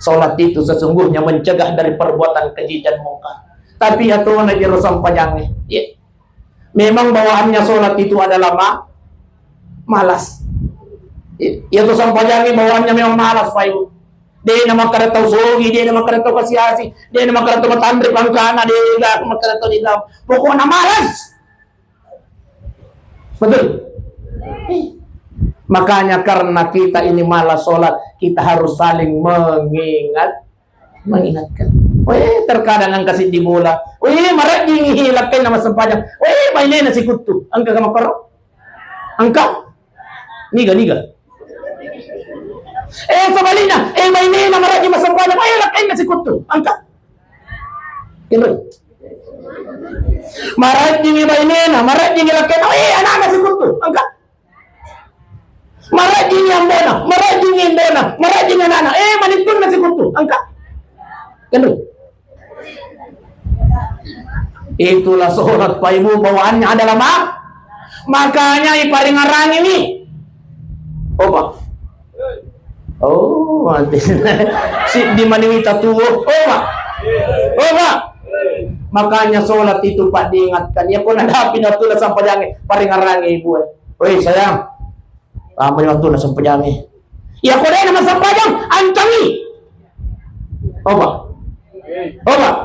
Salat itu sesungguhnya mencegah dari perbuatan keji dan mungkar. Tapi ya Tuhan lagi rosam panjangnya. Ya. Memang bawaannya sholat itu adalah malas. Ya Tuhan panjangnya bawaannya memang malas Pak Ibu. Di na makarataw sogi, di na makarataw kasiyasi, di na makarataw matandri pangkana, di na makarataw di daw. Pokok na malas. Betul? Makanya karena kita ini malas sholat, kita harus saling mengingatkan. Weh, terkadang ang kasi di bola. Weh, maraming hilap kayo na masampayang. Weh, may na si kutu. Ang kagamaparo? Angka? Niga. Sabali na. May na maraming masampayang. Weh, lakay na si kutu. Angka? Kinoy. Maraming may na. Maraming lakay na. Weh, anak na si kutu. Angka? Maraming yang bona. Maraming yang bona. Maraming anak. Manitun na si kutu. Angka? Kinoy. Itulah sholat Pak Ibu, bawaannya adalah makanya iparingarang ini. Oh Pak. Oh, nanti si di maniwita tuwo. Oh Pak. Oh Pak. Makanya sholat itu Pak diingatkan. Ya kung nadapin na tulas ang padyangin, paringarang Ibu. Woi sayang, kamu yung tulas ang padyangin. Ya kung na naman sa padyang, ancangi. Oh Pak. Oh Pak.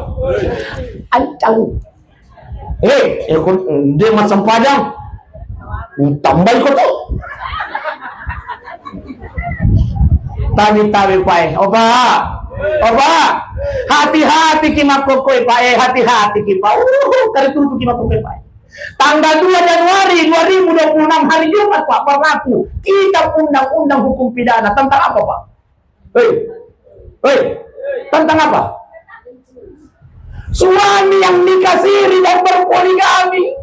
Ancangi. Kung hindi masang padang, tambay ko to. Tabi-tabi pa Oba, hati-hati kimakokoy pa hati-hati kipa. Karituto kimakokoy pa Tanggal 2 Januari 2026 hari Jumat Pak, berlaku Kitab Undang-Undang Hukum Pidana tentang apa Pak? Tentang apa? Suami yang nikah siri dan berpoligami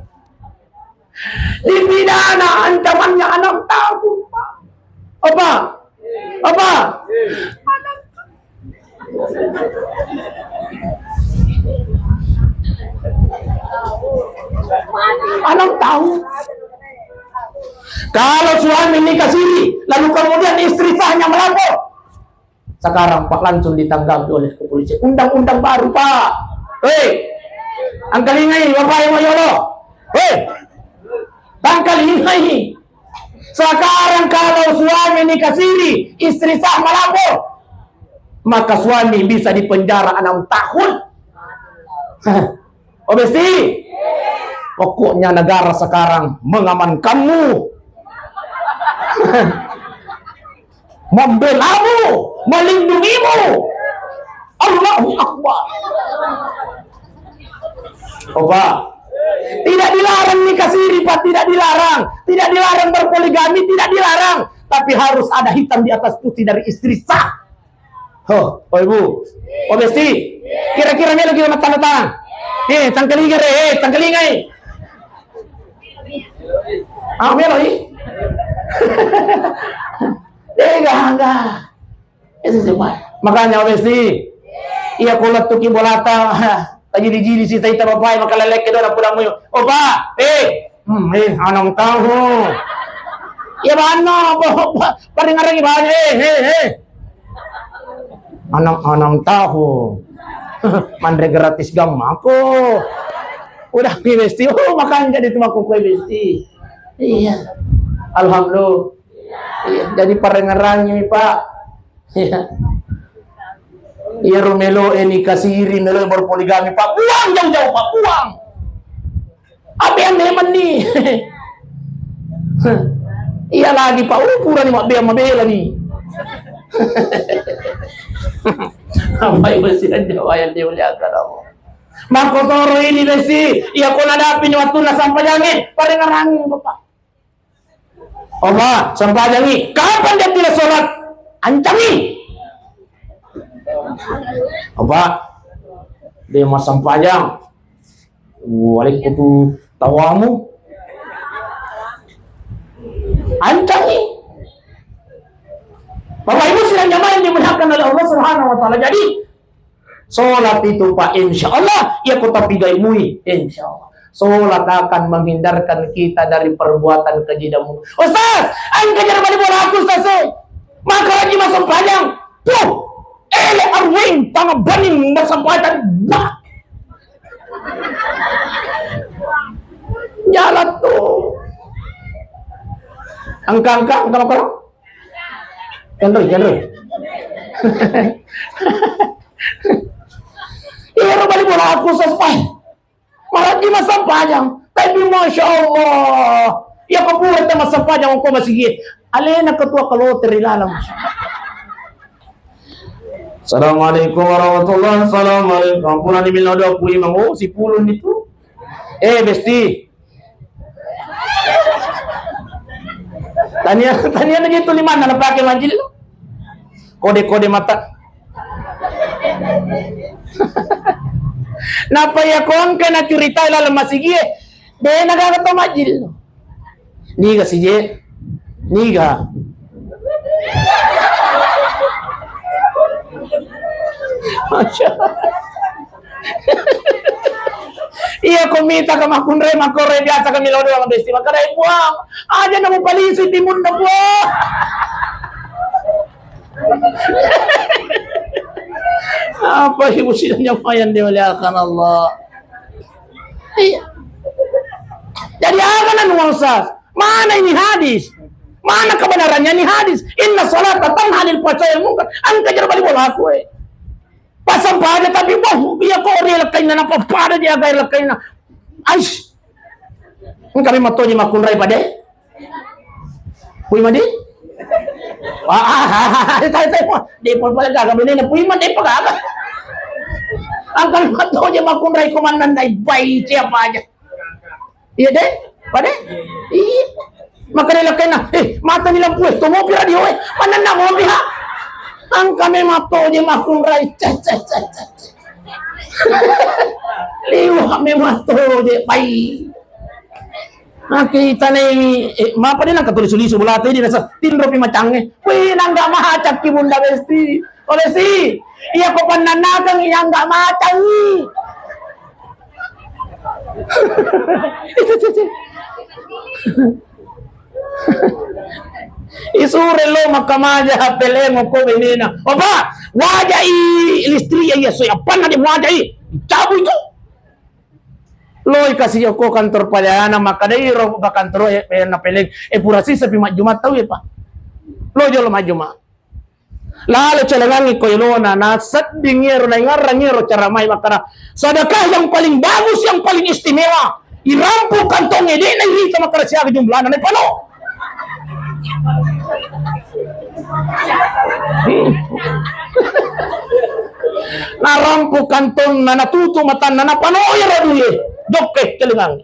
dipidana, ancamannya 6 tahun Pak. Apa? 6 tahun. Kalau suami nikah siri lalu kemudian istri sahnya melapor, sekarang Pak langsung ditanggapi oleh kepolisian. Undang-undang baru Pak. Ang kalingay, babae mo yolo. Ang kalingay. Sekarang kalau suami nikah siri, istri sah melapor, maka suami bisa dipenjara 6 tahun. Obesti. Pokoknya negara sekarang mengamankanmu, membelamu, melindungimu. Allahu Akbar. Pak, tidak dilarang nikah siri Pak, tidak dilarang berpoligami, tidak dilarang, tapi harus ada hitam di atas putih dari istri sah. Oh Ibu, Besti, kira-kira ini lagi sama tanda tangan. Tangkelingay. Melo enggak. Itu cuma. Makanya Besti, iya kulat tuki bolata. Tajiri-jiri si taita babae makalalek doon ang pulang mo yun. O ba? Anong taho? Ya ba ano? Paringarang iba niya. Anong taho? Mandre gratis gamma ko. Udah pi Besti. Makan jadi tumakukoy Besti. Iya. Alhamdulillah. Iya, jadi paringarang niyo Pak. Iya. Iya Romelo ini kasiri Melo berpoligami Pak, buang jauh-jauh Pak, buang. Apa yang neman nih? Iya lagi Pak, pura nih mabela nih. Apa ibu sih Jawa yang dimuliakan Allah. Makotoro ini Besti, iya kung nadapin yung atuna sampayangin, paringarangin Bapak. Oba, sampayangin, kapan dia tidak sholat? Ancangi. Apa? Dia masang panjang. Walik itu tawamu. Ancangi. Bapak Ibu sedang jamaah yang dimuliakan oleh Allah Subhanahu wa taala. Jadi sholat itu Pak insya Allah ya kota pigai mui insya Allah. Sholat akan menghindarkan kita dari perbuatan keji dan munkar. Ustaz, aing kejar balik bola aku Ustaz. Maka lagi masang panjang. Tuh. Arwing pangabaning masambatan bah. Jalan tuh. Angka kalau. Kendoy. Iro balik bola aku sesuai. Malah di masa panjang. Tapi Masya Allah. Ya kabuhat na masa panjang ko masigi. Alena ketua kalau terilalang. Assalamualaikum warahmatullahi wabarakatuh. Assalamualaikum. Pula ni bilang ada aku imam. Oh, si pulun itu. Besti. Tanya lagi itu lima na pakai majil. Kode-kode mata. Napayakon ka na curita ilalang masigi. Dahil nagkakato majil. Niga si Je. Niga. Masya. Iya kumita ka makunre makore biasa kami lodo ang besti makaray buang. Aja na mo palisod di mundo po. Apa hibusinya mayan dimuliakan Allah. Iya. Jadi apa nuansa? Mana ini hadis? Mana kebenarannya ini hadis? Inna salata tanha anil fahsya'i wal munkar. Angka jar balik bola aku. Pasang pada tapi wah biya ko ori lakay na napapada dia gay lakay na. Aish. Kami matonya makunray pade. Puy madi? Tayo. Di po pala gagawin na puy madi pagaga. Ang kami matonya makunray kumanan na ibay siapa aja. Iya deh, pade? Iya. Makanya lakay na. Mata nilang pwesto mo pira di hoy. Panan na mo biha. Ang kami matonya makunray. Liwa kami matonya pay. Nakita na mapa din ang katulis-uliso bulate din sa tinro pi macangge. Uy, nang ga mahacap ki bunda besti. Oleh si, iya ko pananagang iyang ga macangi. Isure lo makamaja pelemo ko benina. Opa, waja ilistri ya so apa na di waja cabu itu. Loy kasih ako kantor pala maka dai ro ba kantor na peleng purasi sa pima Jumat tahu ya Pak. Lo jolo majuma. Lalu celengan ko yelona na sat dingero na ngarangero cara may makara. Sedekah yang paling bagus yang paling istimewa. Irampu kantong ede na hita makara siya jumlah na pano. Narampu kantong na natuto matan na napanoy ra duli. Doke telengang.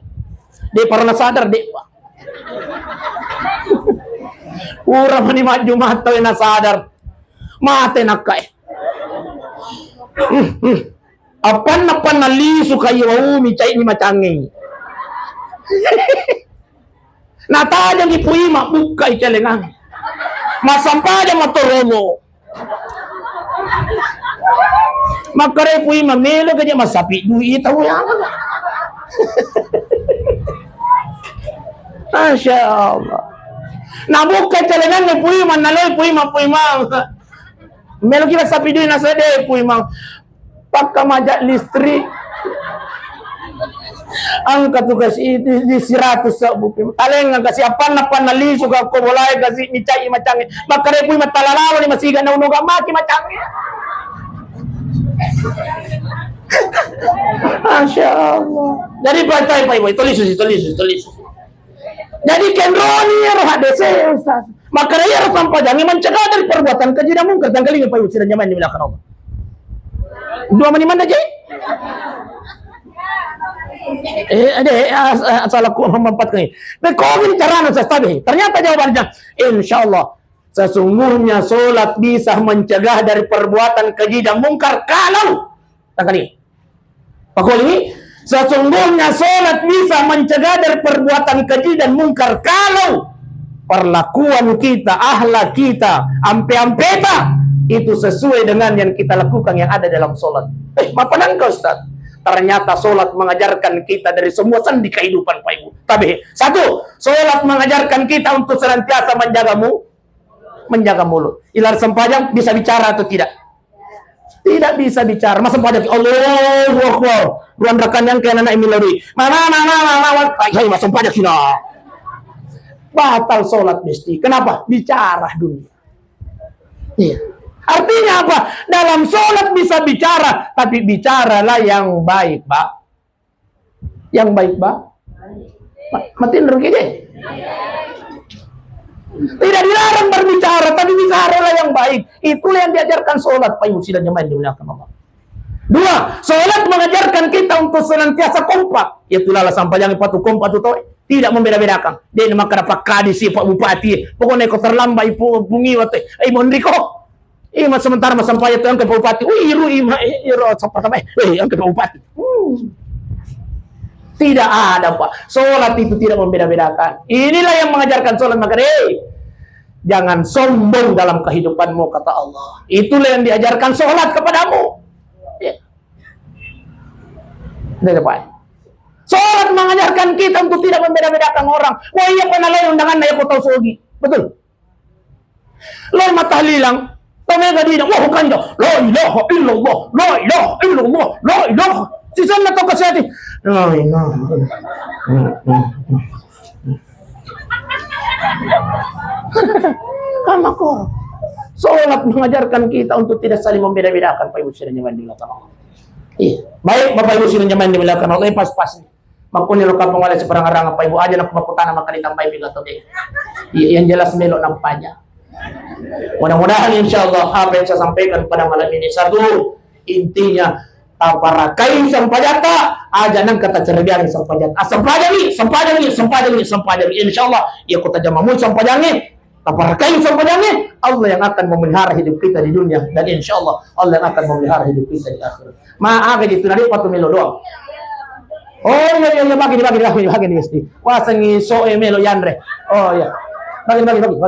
Di para nasadar di pa. Ura man ni maju mataw na sadar. Mate nakay. Apan na panaliso kayo michay ni macangeng. Natadang ipuima buka itelengang. Masampada matoromo. Makare puima melo kanya masapi duit tahu yang. Masya Allah. Nabuka itelengang ni puima naloy puima. Melo kita sapi duit nasade puima. Pakka majak listrik. Ang katugas itu di 100 sa bupim. Aleng nga kasi apan na panaliso ka ko walay kasi michay macangin. Makare puy matalalawa ni masiga na unuga maki macangin. Masya Allah. Jadi patay pa iboy tulis. Jadi kenroni ro hadese ustaz. Makare ro sampajangi mencegah dari perbuatan keji dan mungkar tanggaling pa usir nyaman di belakang Allah. Dua maniman aja. Asal aku memempatkan ini. Bekongin cara sa tabi. Ternyata jawabannya, insya Allah sesungguhnya solat bisa mencegah dari perbuatan keji dan mungkar kalau tangkali. Pakul ini sesungguhnya solat bisa mencegah dari perbuatan keji dan mungkar kalau perlakuan kita, akhlak kita, ampe-ampeta itu sesuai dengan yang kita lakukan yang ada dalam solat. Mapanan kau Ustaz? Ternyata solat mengajarkan kita dari semua sendi kehidupan Pak Ibu. Tapi satu, solat mengajarkan kita untuk senantiasa menjaga mulut. Ilar sempajang bisa bicara atau tidak? Tidak bisa bicara. Masa sempajang Allahu Akbar. Ruang rekan yang kena anak milori. Mana. Saya masuk sempajang sini. Batal solat mesti. Kenapa? Bicara dunia. Iya. Artinya apa? Dalam sholat bisa bicara, tapi bicaralah yang baik, Pak. Yang baik, Pak. Matiin rugi deh. Tidak dilarang berbicara, tapi bicaralah yang baik. Itulah yang diajarkan sholat, Pak Ibu sidang jemaah dimuliakan Allah. Dua, sholat mengajarkan kita untuk senantiasa kompak. Itulah sampai yang patu kompak itu tidak membeda-bedakan. Dia maka dapat kadis, Pak Bupati. Pokoknya kau terlambat, Ibu bungi waktu. Mondriko. Ima sementara sampai itu yang ke Bupati. Iru sampai yang ke Bupati. Tidak ada, Pak. Sholat itu tidak membeda-bedakan. Inilah yang mengajarkan sholat. Maka jangan sombong dalam kehidupanmu, kata Allah. Itulah yang diajarkan sholat kepadamu. Ya. Pak. Sholat mengajarkan kita untuk tidak membeda-bedakan orang. Wah, iya penalay undangan na aku tahu sogi. Betul. Lo matahlilang. Tamega di wah bukan dah. La ilaha illallah. La ilaha illallah. La ilaha. Sisa na to kasi ati. La ilaha. Sama ko. Sholat mengajarkan kita untuk tidak saling membeda-bedakan, Pak Ibu sidang jemaah dimuliakan Allah. Iya. Baik, Bapak Ibu sidang jemaah dimuliakan Allah, pas-pas nih. Makanya lo kapang wala seperang-arang apa Ibu aja nak makutana makalitan Pak Ibu gato deh. Yang jelas melo nampaknya. Mudah-mudahan insyaallah apa yang saya sampaikan pada malam ini, satu, intinya taparakai sampajata aja nang kata cerdian sampajat sampajani insyaallah ya kota jamamun sampajani taparakai sampajani Allah yang akan memelihara hidup kita di dunia, dan insyaallah Allah yang akan memelihara hidup kita di akhirat. Maaf itu nanti patu melo doang. Oh iya bagi mesti wasangi so melo yandre. Oh iya bagi baik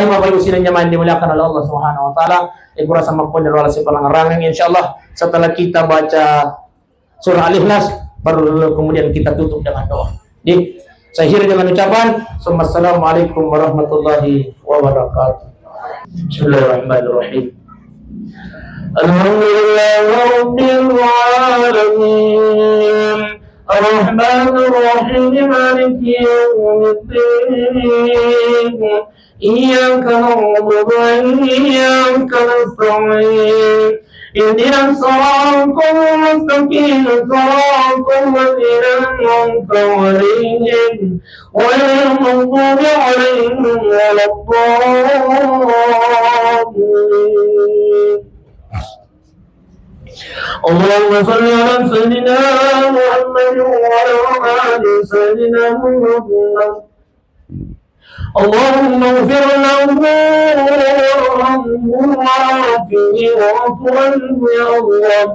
Bapak Ibu sidang jemaah dimuliakan oleh Allah Subhanahu wa taala. Ibu rasa mampun wala sepalang-rangang insyaallah setelah kita baca surah Al-Ikhlas baru kemudian kita tutup dengan doa. Jadi saya akhiri dengan ucapan Assalamualaikum warahmatullahi wabarakatuh. Bismillahirrahmanirrahim. Alhamdulillahirabbil alamin. Ar-Rahmanir Rahim Maliki yaumiddin. إياك نعبد وإياك نستعين اهدنا الصراط المستقيم صراط الذين أنعمت عليهم غير المغضوب عليهم ولا الضالين. اللهم صل على سيدنا محمد وعلى آل سيدنا محمد. اللهم اغفر له وارحمه وعافه واعف عنه يا الله.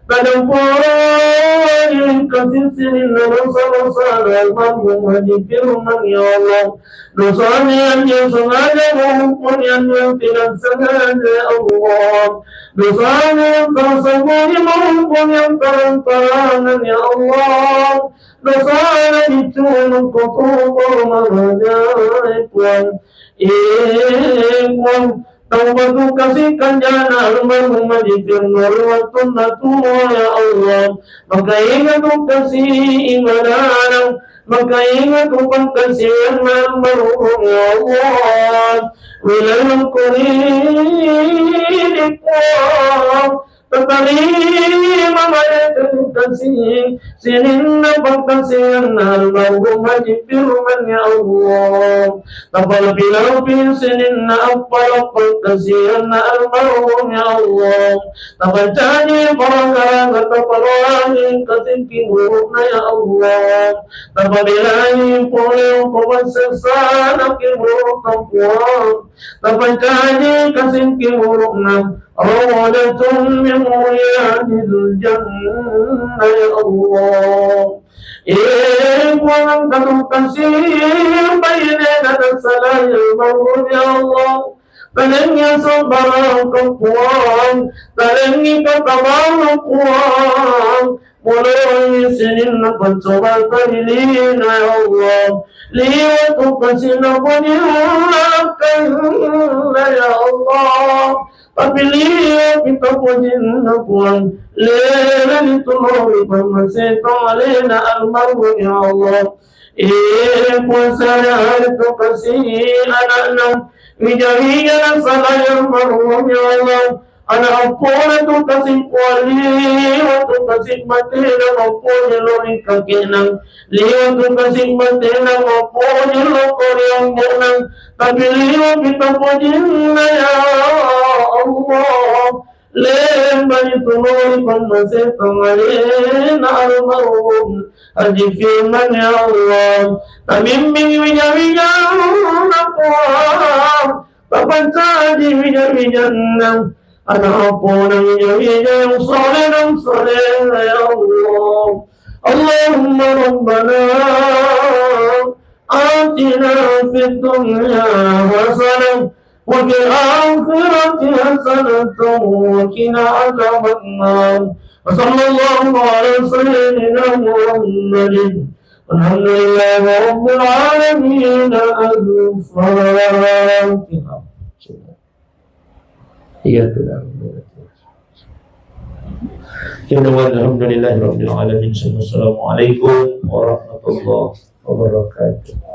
pada poin kasih dosa-dosa almarhum Haji Firman ya Allah, dosanya yang sengaja maupun yang tidak sengaja ya Allah, dosanya yang tersembunyi maupun yang terang-terangan ya Allah, dosanya itu mengkotor mengajaibkan Tawbatu kasihkan jana almarhum Haji Firman waktu natua ya Allah. Maka ingat kasih ibadah, maka ingat pengkasihan almarhum ya Allah. Wilayah kuridikwa Terima kasih Sinina pengkasihan almarhum Haji Firman ya Allah. Tapal bilang sinina apal pengkasihan almarhum ya Allah. Tapal jadi barang tapal wali kasih burukna ya Allah. Tapal bilang polio pemansesa nakir buruk tampuan. Tapal jadi kasih burukna روضة من رياض الجنة يا الله. وأنت تنتصر بين يدي السلام المغفور يا الله. فلن يصبر القوان فلن يتبع القوان ولو يسن قد صبرت لينا يا الله. لي وتقسم بنيانك يا الله. Apabila kita pujian Tuhan, lelaki tulung bermasih talena almarhum ya Allah. puasa itu kasih anak-anak Mijariya salaya marhum ya Allah anak apone tu kasih kuali tu kasih mati na apone lori kakenang liyo tu kasih mati na apone lokori ang bunang tapi liyo kita pujinna ya Allah lembani tunori panase tamare na almarhum Ajifirman ya Allah Tamiming winya-winya Nakuam Papansa di winya-winya Anak po ng winya-winya Yang soleh ya Allah Allahumma Rabbana Atina fid dunya hasanah Wa fil akhirati hasanah Wa qina adzaban nar وصلى الله على سيدنا محمد والحمد لله رب العالمين الفاتحة إياك نعبد الحمد لله رب العالمين السلام عليكم ورحمة الله وبركاته